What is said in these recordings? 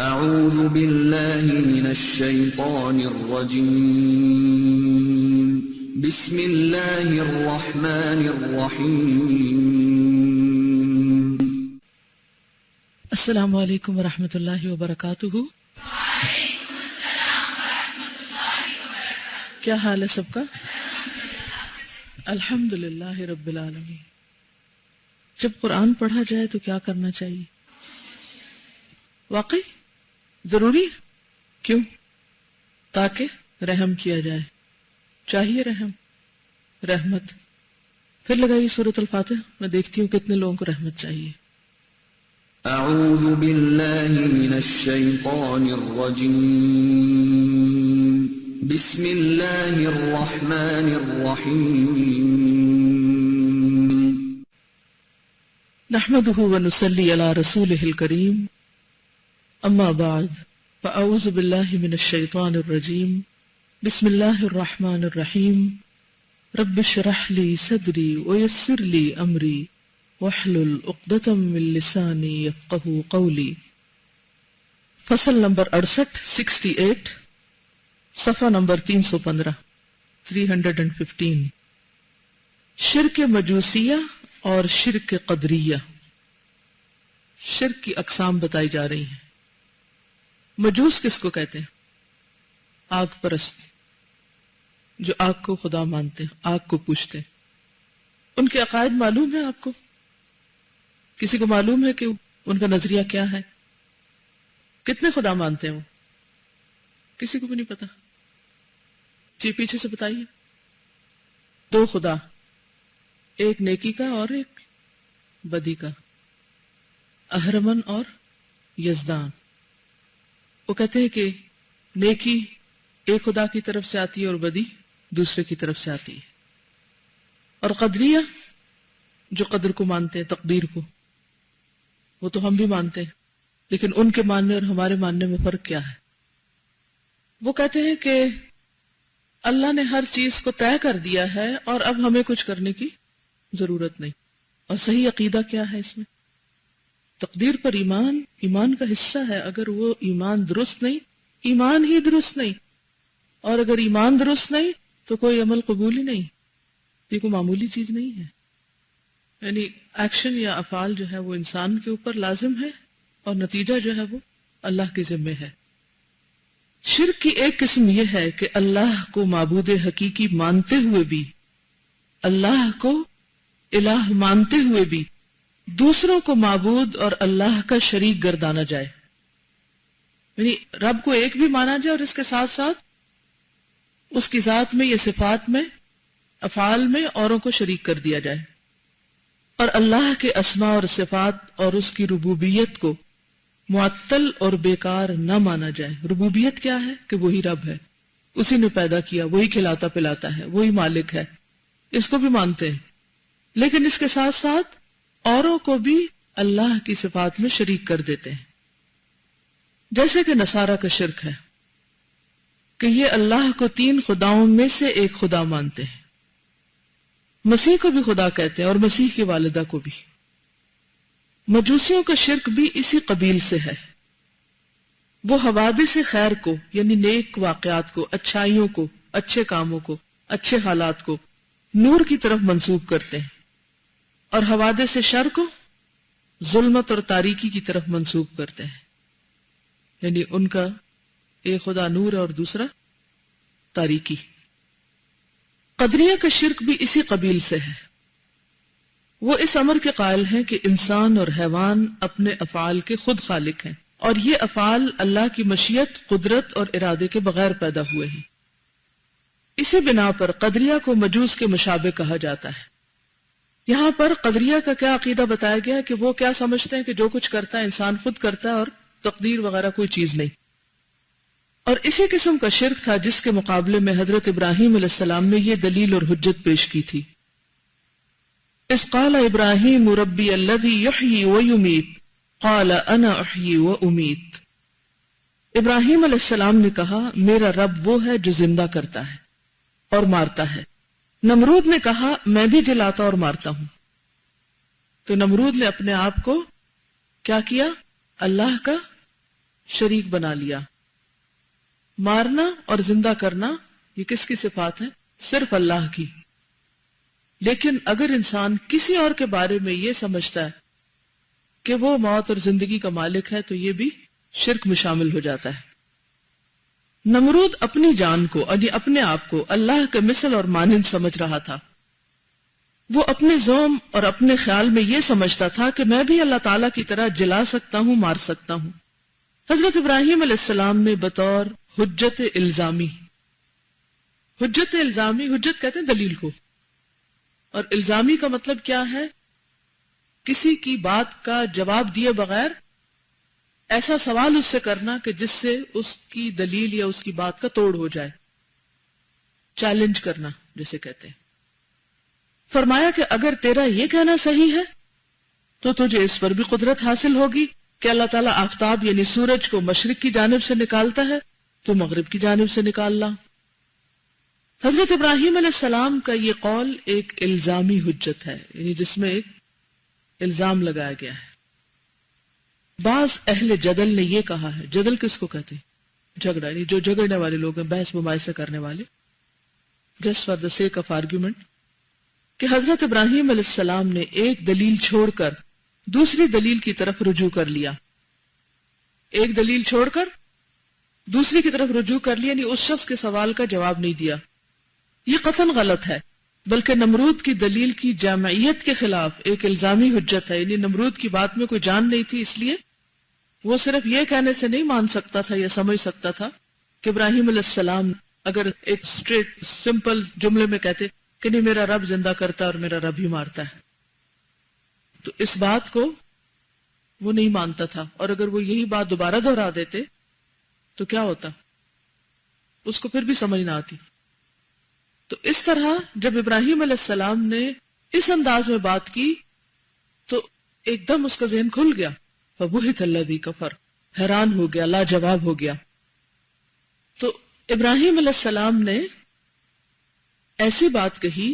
اعوذ باللہ من الشیطان الرجیم بسم اللہ الرحمن الرحیم۔ السلام علیکم ورحمۃ اللہ وبرکاتہ۔ کیا حال ہے سب کا؟ الحمدللہ رب العالمین۔ جب قرآن پڑھا جائے تو کیا کرنا چاہیے؟ واقعی ضروری ہے۔ کیوں؟ تاکہ رحم کیا جائے۔ چاہیے رحمت۔ پھر لگائیے سورۃ الفاتحہ، میں دیکھتی ہوں کتنے لوگوں کو رحمت چاہیے۔ اعوذ باللہ من الشیطان الرجیم بسم اللہ الرحمن الرحیم۔ نحمدہ ونصلی علی رسولہ الکریم، اما بعد فاعوذ باللہ من الشیطان الرجیم بسم اللہ الرحمن الرحیم۔ رب اشرح لی صدری ویسر لی امری واحلل عقدۃ من لسانی یفقہوا قولی۔ فصل نمبر 68 صفحہ نمبر 315 شرک مجوسیہ اور شرک قدریہ۔ شرک کی اقسام بتائی جا رہی ہیں۔ مجوس کس کو کہتے ہیں؟ آگ پرست، جو آگ کو خدا مانتے ہیں، آگ کو پوجتے ہیں۔ ان کے عقائد معلوم ہے آپ کو؟ کسی کو معلوم ہے کہ ان کا نظریہ کیا ہے؟ کتنے خدا مانتے ہیں وہ؟ کسی کو بھی نہیں پتا؟ جی پیچھے سے بتائیے۔ 2 خدا، ایک نیکی کا اور ایک بدی کا، اہرمن اور یزدان۔ وہ کہتے ہیں کہ نیکی ایک خدا کی طرف سے آتی ہے اور بدی دوسرے کی طرف سے آتی ہے۔ اور قدریہ جو قدر کو مانتے ہیں، تقدیر کو، وہ تو ہم بھی مانتے ہیں، لیکن ان کے ماننے اور ہمارے ماننے میں فرق کیا ہے؟ وہ کہتے ہیں کہ اللہ نے ہر چیز کو طے کر دیا ہے اور اب ہمیں کچھ کرنے کی ضرورت نہیں۔ اور صحیح عقیدہ کیا ہے اس میں؟ تقدیر پر ایمان کا حصہ ہے۔ اگر وہ ایمان درست نہیں، ایمان ہی درست نہیں، اور اگر ایمان درست نہیں تو کوئی عمل قبول ہی نہیں۔ یہ کوئی معمولی چیز نہیں ہے۔ یعنی ایکشن یا افعال جو ہے وہ انسان کے اوپر لازم ہے، اور نتیجہ جو ہے وہ اللہ کے ذمہ ہے۔ شرک کی ایک قسم یہ ہے کہ اللہ کو معبود حقیقی مانتے ہوئے بھی، اللہ کو الہ مانتے ہوئے بھی دوسروں کو معبود اور اللہ کا شریک گردانا جائے۔ یعنی رب کو ایک بھی مانا جائے اور اس کے ساتھ ساتھ اس کی ذات میں یا صفات میں، افعال میں اوروں کو شریک کر دیا جائے، اور اللہ کے اسماء اور صفات اور اس کی ربوبیت کو معطل اور بیکار نہ مانا جائے۔ ربوبیت کیا ہے؟ کہ وہی رب ہے، اسی نے پیدا کیا، وہی کھلاتا پلاتا ہے، وہی مالک ہے، اس کو بھی مانتے ہیں، لیکن اس کے ساتھ ساتھ اوروں کو بھی اللہ کی صفات میں شریک کر دیتے ہیں۔ جیسے کہ نصارہ کا شرک ہے کہ یہ اللہ کو 3 خداؤں میں سے ایک خدا مانتے ہیں۔ مسیح کو بھی خدا کہتے ہیں اور مسیح کی والدہ کو بھی۔ مجوسیوں کا شرک بھی اسی قبیل سے ہے۔ وہ حوادث خیر کو، یعنی نیک واقعات کو، اچھائیوں کو، اچھے کاموں کو، اچھے حالات کو نور کی طرف منسوب کرتے ہیں، اور حوادث شر کو ظلمت اور تاریکی کی طرف منسوب کرتے ہیں۔ یعنی ان کا ایک خدا نور اور دوسرا تاریکی۔ قدریہ کا شرک بھی اسی قبیل سے ہے۔ وہ اس امر کے قائل ہیں کہ انسان اور حیوان اپنے افعال کے خود خالق ہیں، اور یہ افعال اللہ کی مشیت، قدرت اور ارادے کے بغیر پیدا ہوئے ہیں۔ اسی بنا پر قدریہ کو مجوس کے مشابہ کہا جاتا ہے۔ یہاں پر قدریہ کا کیا عقیدہ بتایا گیا کہ وہ کیا سمجھتے ہیں کہ جو کچھ کرتا ہے انسان خود کرتا ہے، اور تقدیر وغیرہ کوئی چیز نہیں۔ اور اسی قسم کا شرک تھا جس کے مقابلے میں حضرت ابراہیم علیہ السلام نے یہ دلیل اور حجت پیش کی تھی۔ اذ قال ابراہیم ربی الذی یحیی ویمیت قال انا احیی وامیت۔ ابراہیم علیہ السلام نے کہا میرا رب وہ ہے جو زندہ کرتا ہے اور مارتا ہے۔ نمرود نے کہا میں بھی جلاتا اور مارتا ہوں۔ تو نمرود نے اپنے آپ کو کیا کیا؟ اللہ کا شریک بنا لیا. مارنا اور زندہ کرنا یہ کس کی صفات ہیں؟ صرف اللہ کی. لیکن اگر انسان کسی اور کے بارے میں یہ سمجھتا ہے کہ وہ موت اور زندگی کا مالک ہے تو یہ بھی شرک میں شامل ہو جاتا ہے. نمرود اپنی جان کو یعنی اپنے آپ کو اللہ کے مثل اور مانند سمجھ رہا تھا. وہ اپنے زوم اور اپنے خیال میں یہ سمجھتا تھا کہ میں بھی اللہ تعالیٰ کی طرح جلا سکتا ہوں، مار سکتا ہوں. حضرت ابراہیم علیہ السلام نے بطور حجت الزامی، حجت الزامی، حجت کہتے ہیں دلیل کو، اور الزامی کا مطلب کیا ہے؟ کسی کی بات کا جواب دیے بغیر ایسا سوال اس سے کرنا کہ جس سے اس کی دلیل یا اس کی بات کا توڑ ہو جائے. چیلنج کرنا جسے کہتے ہیں. فرمایا کہ اگر تیرا یہ کہنا صحیح ہے تو تجھے اس پر بھی قدرت حاصل ہوگی کہ اللہ تعالیٰ آفتاب یعنی سورج کو مشرق کی جانب سے نکالتا ہے تو مغرب کی جانب سے نکال لا. حضرت ابراہیم علیہ السلام کا یہ قول ایک الزامی حجت ہے، یعنی جس میں ایک الزام لگایا گیا ہے. بعض اہل جدل نے یہ کہا ہے، جدل کس کو کہتے ہیں؟ جھگڑا، یعنی جو جھگڑنے والے لوگ ہیں، بحث مباحثہ کرنے والے، just for the sake of argument, کہ حضرت ابراہیم علیہ السلام نے ایک دلیل چھوڑ کر دوسری دلیل کی طرف رجوع کر لیا. ایک دلیل چھوڑ کر دوسری کی طرف رجوع کر لیا، یعنی اس شخص کے سوال کا جواب نہیں دیا. یہ قطعاً غلط ہے، بلکہ نمرود کی دلیل کی جامعیت کے خلاف ایک الزامی حجت ہے. یعنی نمرود کی بات میں کوئی جان نہیں تھی، اس لیے وہ صرف یہ کہنے سے نہیں مان سکتا تھا یا سمجھ سکتا تھا کہ ابراہیم علیہ السلام اگر ایک اسٹریٹ سمپل جملے میں کہتے کہ نہیں میرا رب زندہ کرتا اور میرا رب ہی مارتا ہے، تو اس بات کو وہ نہیں مانتا تھا. اور اگر وہ یہی بات دوبارہ دہرا دیتے تو کیا ہوتا؟ اس کو پھر بھی سمجھ نہ آتی. تو اس طرح جب ابراہیم علیہ السلام نے اس انداز میں بات کی تو ایک دم اس کا ذہن کھل گیا. فَبُهِتَ الَّذِي كَفَرَ، حیران ہو گیا، لاجواب ہو گیا. تو ابراہیم علیہ السلام نے ایسی بات کہی،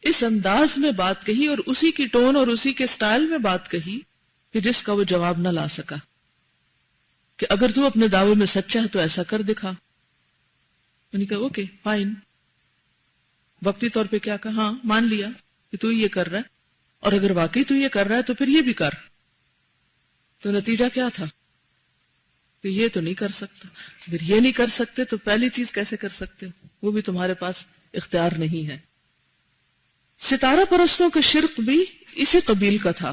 اس انداز میں بات کہی اور اسی کی ٹون اور اسی کے سٹائل میں بات کہی کہ جس کا وہ جواب نہ لا سکا، کہ اگر تو اپنے دعوے میں سچا ہے تو ایسا کر دکھا. میں نے کہا اوکے فائن. وقتی طور پہ کیا کہا؟ ہاں مان لیا کہ تو یہ کر رہا ہے، اور اگر واقعی تو یہ کر رہا ہے تو پھر یہ بھی کر. تو نتیجہ کیا تھا کہ یہ تو نہیں کر سکتا. اگر یہ نہیں کر سکتے تو پہلی چیز کیسے کر سکتے ہو؟ وہ بھی تمہارے پاس اختیار نہیں ہے. ستارہ پرستوں کا شرک بھی اسی قبیل کا تھا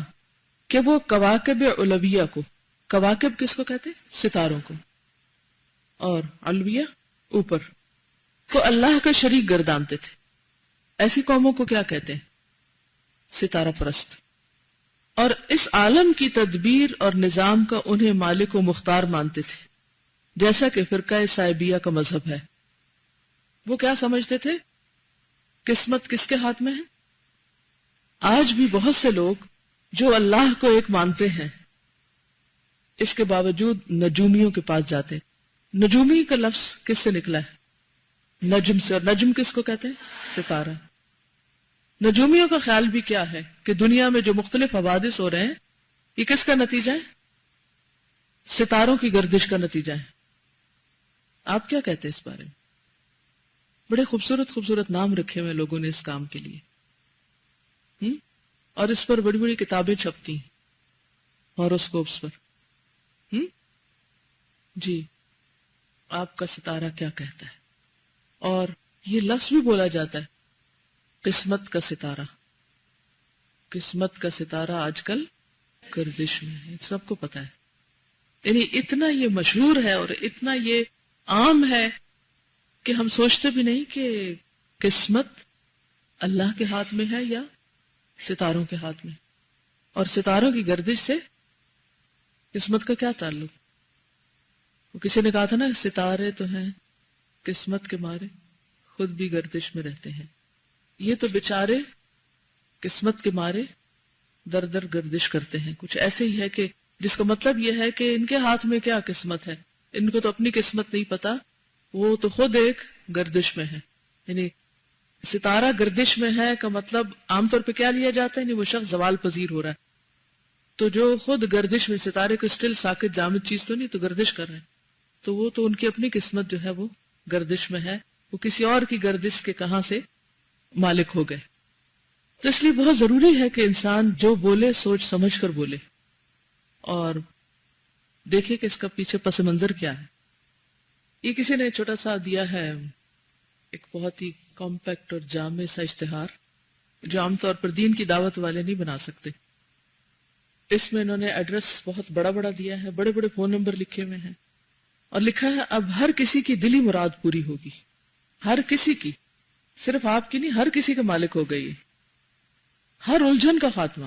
کہ وہ کواکب علویہ کو، کواکب کس کو کہتے ہیں؟ ستاروں کو، اور علویہ اوپر کو اللہ کا شریک گردانتے تھے. ایسی قوموں کو کیا کہتے ہیں؟ ستارہ پرست. اور اس عالم کی تدبیر اور نظام کا انہیں مالک و مختار مانتے تھے، جیسا کہ فرقہ صائبیہ کا مذہب ہے. وہ کیا سمجھتے تھے؟ قسمت کس کے ہاتھ میں ہے؟ آج بھی بہت سے لوگ جو اللہ کو ایک مانتے ہیں اس کے باوجود نجومیوں کے پاس جاتے. نجومی کا لفظ کس سے نکلا ہے؟ نجم سے. اور نجم کس کو کہتے ہیں؟ ستارہ. نجومیوں کا خیال بھی کیا ہے کہ دنیا میں جو مختلف حوادث ہو رہے ہیں یہ کس کا نتیجہ ہے؟ ستاروں کی گردش کا نتیجہ ہے. آپ کیا کہتے ہیں اس بارے میں؟ بڑے خوبصورت خوبصورت نام رکھے ہوئے لوگوں نے اس کام کے لیے، اور اس پر بڑی بڑی کتابیں چھپتی ہیں ہاروسکوپس پر. جی آپ کا ستارہ کیا کہتا ہے؟ اور یہ لفظ بھی بولا جاتا ہے قسمت کا ستارہ. قسمت کا ستارہ آج کل گردش میں ہے، سب کو پتا ہے. یعنی اتنا یہ مشہور ہے اور اتنا یہ عام ہے کہ ہم سوچتے بھی نہیں کہ قسمت اللہ کے ہاتھ میں ہے یا ستاروں کے ہاتھ میں. اور ستاروں کی گردش سے قسمت کا کیا تعلق؟ وہ کسی نے کہا تھا نا، ستارے تو ہیں قسمت کے مارے، خود بھی گردش میں رہتے ہیں. یہ تو بیچارے قسمت کے مارے در در گردش کرتے ہیں. کچھ ایسے ہی ہے کہ جس کا مطلب یہ ہے کہ ان کے ہاتھ میں کیا قسمت ہے، ان کو تو اپنی قسمت نہیں پتا، وہ تو خود ایک گردش میں ہے. یعنی ستارہ گردش میں ہے کا مطلب عام طور پہ کیا لیا جاتا ہے؟ یعنی وہ شخص زوال پذیر ہو رہا ہے. تو جو خود گردش میں، ستارے کو اسٹل ساکت جامد چیز تو نہیں، تو گردش کر رہے ہیں. تو وہ تو ان کی اپنی قسمت جو ہے وہ گردش میں ہے، وہ کسی اور کی گردش کے کہاں سے مالک ہو گئے. تو اس لیے بہت ضروری ہے کہ انسان جو بولے سوچ سمجھ کر بولے اور دیکھے کہ اس کا پیچھے پس منظر کیا ہے. یہ کسی نے چھوٹا سا دیا ہے ایک بہت ہی کمپیکٹ اور جامع سا اشتہار جو عام طور پر دین کی دعوت والے نہیں بنا سکتے. اس میں انہوں نے ایڈریس بہت بڑا بڑا دیا ہے، بڑے بڑے فون نمبر لکھے ہوئے ہیں اور لکھا ہے اب ہر کسی کی دلی مراد پوری ہوگی. ہر کسی کی، صرف آپ کی نہیں، ہر کسی کے مالک ہو گئی، ہر الجھن کا خاتمہ.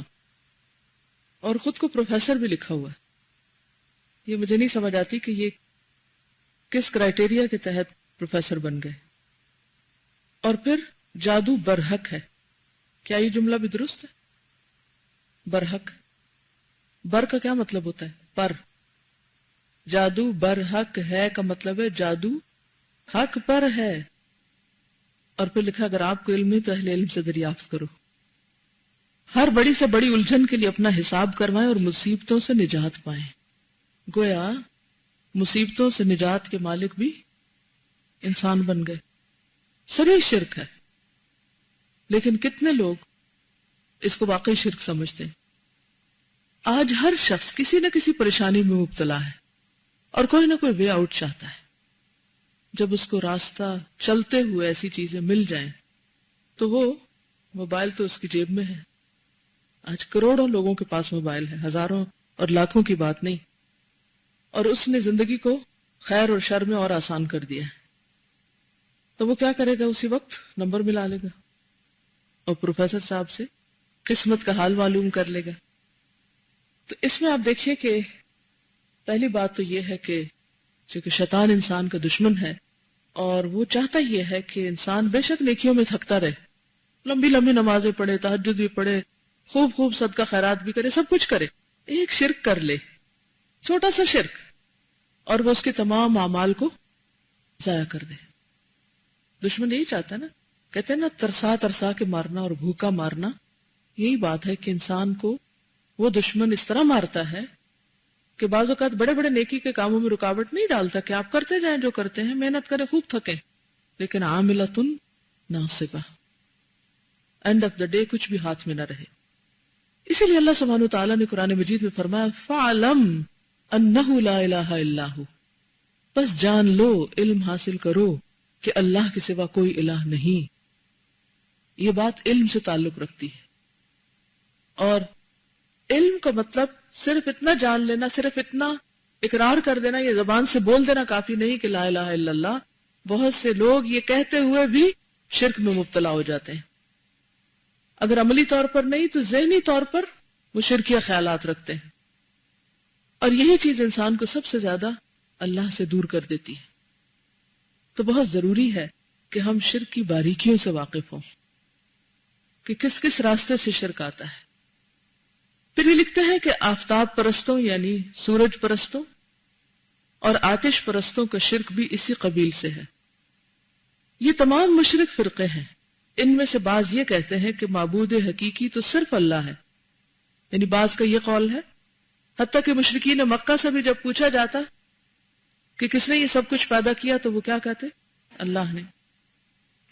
اور خود کو پروفیسر بھی لکھا ہوا ہے. یہ مجھے نہیں سمجھ آتی کہ یہ کس کرائٹیریا کے تحت پروفیسر بن گئے. اور پھر جادو برحق ہے. کیا یہ جملہ بھی درست ہے؟ برحق، بر کا کیا مطلب ہوتا ہے؟ پر. جادو برحق ہے کا مطلب ہے جادو حق پر ہے. اور پھر لکھا اگر آپ کو علم ہے تو اہل علم سے دریافت کرو. ہر بڑی سے بڑی الجھن کے لیے اپنا حساب کروائیں اور مصیبتوں سے نجات پائیں. گویا مصیبتوں سے نجات کے مالک بھی انسان بن گئے. صریح شرک ہے، لیکن کتنے لوگ اس کو واقعی شرک سمجھتے ہیں. آج ہر شخص کسی نہ کسی پریشانی میں مبتلا ہے اور کوئی نہ کوئی وے آؤٹ چاہتا ہے. جب اس کو راستہ چلتے ہوئے ایسی چیزیں مل جائیں تو وہ موبائل تو اس کی جیب میں ہے. آج کروڑوں لوگوں کے پاس موبائل ہے، ہزاروں اور لاکھوں کی بات نہیں. اور اس نے زندگی کو خیر اور شر میں اور آسان کر دیا ہے. تو وہ کیا کرے گا؟ اسی وقت نمبر ملا لے گا اور پروفیسر صاحب سے قسمت کا حال معلوم کر لے گا. تو اس میں آپ دیکھیے کہ پہلی بات تو یہ ہے کہ چونکہ شیطان انسان کا دشمن ہے اور وہ چاہتا یہ ہے کہ انسان بے شک نیکیوں میں تھکتا رہے، لمبی لمبی نمازیں پڑھے، تہجد بھی پڑھے، خوب خوب صدقہ خیرات بھی کرے، سب کچھ کرے، ایک شرک کر لے، چھوٹا سا شرک، اور وہ اس کے تمام اعمال کو ضائع کر دے. دشمن یہی چاہتا ہے نا، کہتے ہیں نا ترسا ترسا کے مارنا اور بھوکا مارنا. یہی بات ہے کہ انسان کو وہ دشمن اس طرح مارتا ہے کہ بعض اوقات بڑے بڑے نیکی کے کاموں میں رکاوٹ نہیں ڈالتا کہ آپ کرتے جائیں جو کرتے ہیں، محنت کریں، خوب تھکیں، لیکن عاملۃ ناصبہ، اینڈ آف دا ڈے کچھ بھی ہاتھ میں نہ رہے. اسی لیے اللہ سبحانہ وتعالیٰ نے قرآن مجید میں فرمایا فَعْلَمْ أَنَّهُ لَا إِلَهَ إِلَّا هُ، بس جان لو، علم حاصل کرو کہ اللہ کے سوا کوئی الہ نہیں. یہ بات علم سے تعلق رکھتی ہے. اور علم کا مطلب صرف اتنا جان لینا، صرف اتنا اقرار کر دینا، یہ زبان سے بول دینا کافی نہیں کہ لا الہ الا اللہ. بہت سے لوگ یہ کہتے ہوئے بھی شرک میں مبتلا ہو جاتے ہیں. اگر عملی طور پر نہیں تو ذہنی طور پر وہ شرکیہ خیالات رکھتے ہیں، اور یہی چیز انسان کو سب سے زیادہ اللہ سے دور کر دیتی ہے. تو بہت ضروری ہے کہ ہم شرک کی باریکیوں سے واقف ہوں کہ کس کس راستے سے شرک آتا ہے. پھر یہ لکھتے ہیں کہ آفتاب پرستوں یعنی سورج پرستوں اور آتش پرستوں کا شرک بھی اسی قبیل سے ہے. یہ تمام مشرک فرقے ہیں. ان میں سے بعض یہ کہتے ہیں کہ معبود حقیقی تو صرف اللہ ہے، یعنی بعض کا یہ قول ہے. حتیٰ کہ مشرکین مکہ سے بھی جب پوچھا جاتا کہ کس نے یہ سب کچھ پیدا کیا تو وہ کیا کہتے؟ اللہ نے.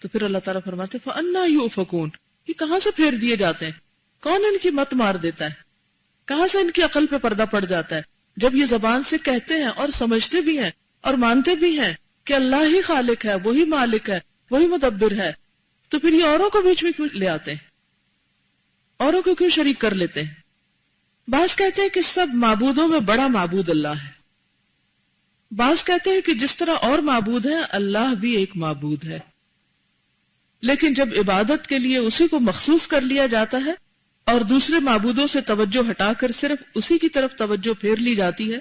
تو پھر اللہ تعالیٰ فرماتے فَأَنَّا يُؤْفَكُونَ، یہ کہاں سے پھیر دیے جاتے ہیں؟ کون ان کی مت مار دیتا ہے؟ کہاں سے ان کی عقل پہ پردہ پڑ جاتا ہے جب یہ زبان سے کہتے ہیں اور سمجھتے بھی ہیں اور مانتے بھی ہیں کہ اللہ ہی خالق ہے، وہی مالک ہے، وہی مدبر ہے، تو پھر یہ اوروں کو بیچ میں کیوں لے آتے ہیں؟ اوروں کو کیوں شریک کر لیتے ہیں؟ بعض کہتے ہیں کہ سب معبودوں میں بڑا معبود اللہ ہے. بعض کہتے ہیں کہ جس طرح اور معبود ہیں اللہ بھی ایک معبود ہے، لیکن جب عبادت کے لیے اسی کو مخصوص کر لیا جاتا ہے اور دوسرے معبودوں سے توجہ ہٹا کر صرف اسی کی طرف توجہ پھیر لی جاتی ہے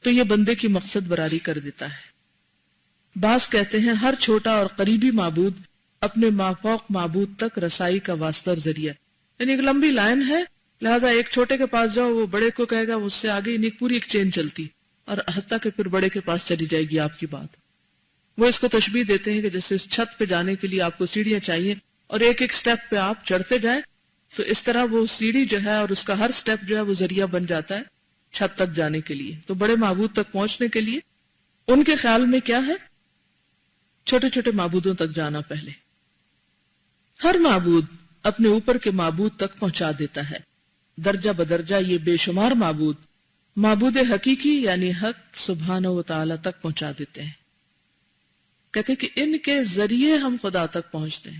تو یہ بندے کی مقصد براری کر دیتا ہے. بعض کہتے ہیں ہر چھوٹا اور قریبی معبود اپنے مافوق معبود تک رسائی کا واسطہ اور ذریعہ، یعنی ایک لمبی لائن ہے، لہذا ایک چھوٹے کے پاس جاؤ وہ بڑے کو کہے گا، اس سے آگے نہیں، پوری ایک چین چلتی اور حتیٰ کہ پھر بڑے کے پاس چلی جائے گی آپ کی بات. وہ اس کو تشبیہ دیتے ہیں کہ جیسے چھت پہ جانے کے لیے آپ کو سیڑھیاں چاہیے اور ایک ایک سٹیپ پہ آپ چڑھتے جائیں، تو اس طرح وہ سیڑھی جو ہے اور اس کا ہر سٹیپ جو ہے وہ ذریعہ بن جاتا ہے چھت تک جانے کے لیے. تو بڑے معبود تک پہنچنے کے لیے ان کے خیال میں کیا ہے؟ چھوٹے چھوٹے معبودوں تک جانا پہلے. ہر معبود اپنے اوپر کے معبود تک پہنچا دیتا ہے، درجہ بدرجہ یہ بے شمار معبود حقیقی یعنی حق سبحانہ و تعالی تک پہنچا دیتے ہیں. کہتے کہ ان کے ذریعے ہم خدا تک پہنچتے ہیں،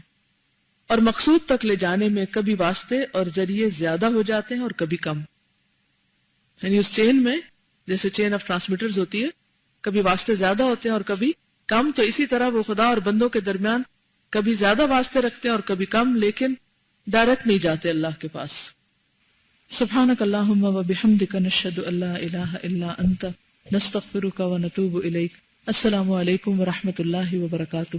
اور مقصود تک لے جانے میں کبھی واسطے اور ذریعے زیادہ ہو جاتے ہیں اور کبھی کم. یعنی اس چین میں جیسے چین آف ٹرانسمیٹرز ہوتی ہے، کبھی واسطے زیادہ ہوتے ہیں اور کبھی کم، تو اسی طرح وہ خدا اور بندوں کے درمیان کبھی زیادہ واسطے رکھتے ہیں اور کبھی کم، لیکن ڈائریکٹ نہیں جاتے اللہ کے پاس. سبحانک اللہم و بحمدک نشہد ان لا الہ الا انت نستغفرک و نتوب الیک. السلام علیکم و رحمۃ اللہ وبرکاتہ.